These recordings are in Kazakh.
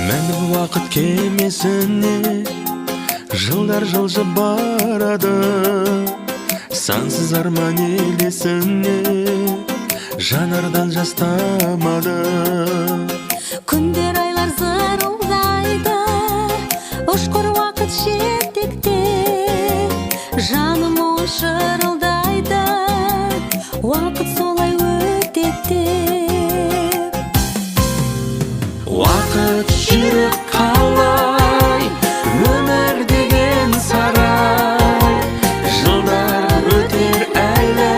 Мініп уақыт кемесіне жылдар жылжып барады, сансыз арман елесіне жанардан жас тамады. Күндер айлар зырылдайды, ұшқыр уақыт шеттекте, жаным ой шырылдайды, уақыт солай өтеді. Уақыт жүріп қалай, өмір деген сарай, жылдар өтер әлі,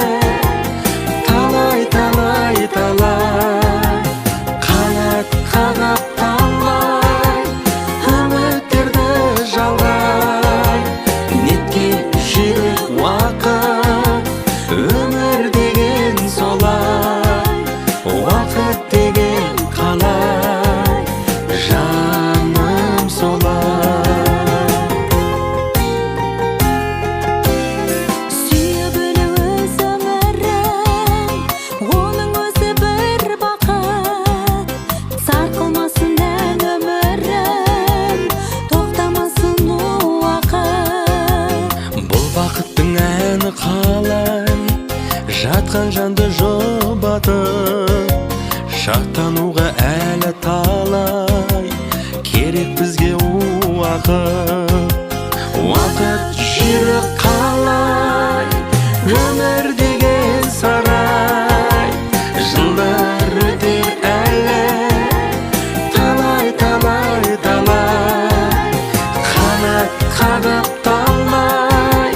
талай, талай, талай, қанат қағып талай, үміттерді жалғай, неткен жүрек уақыт, өмір деген солай, уақыт деген қалай, жаным солай. Сүйіп өлу өз өмірің, оның өзі бір бақыт. Сарқылмасын ән өмірім, тоқтамасын уақыт. Бұл бақыттың әні қалай, жатқан жанды жұбатып, шаттануға әлі талай, керек бізге уақыт. Уақыт жүріп қалай, өмір деген сарай, жылдар өтер әлі, талай, талай, талай, қанат қағып талай,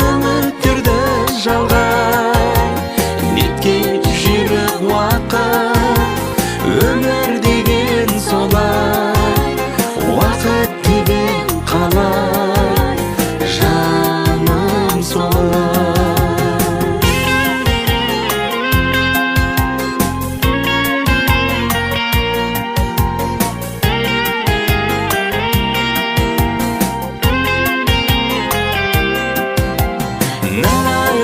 үміттерді жалғай, неткен жүрек уақыт, өмір деген солай, уақыт деген қалай, жаным солай. Лай,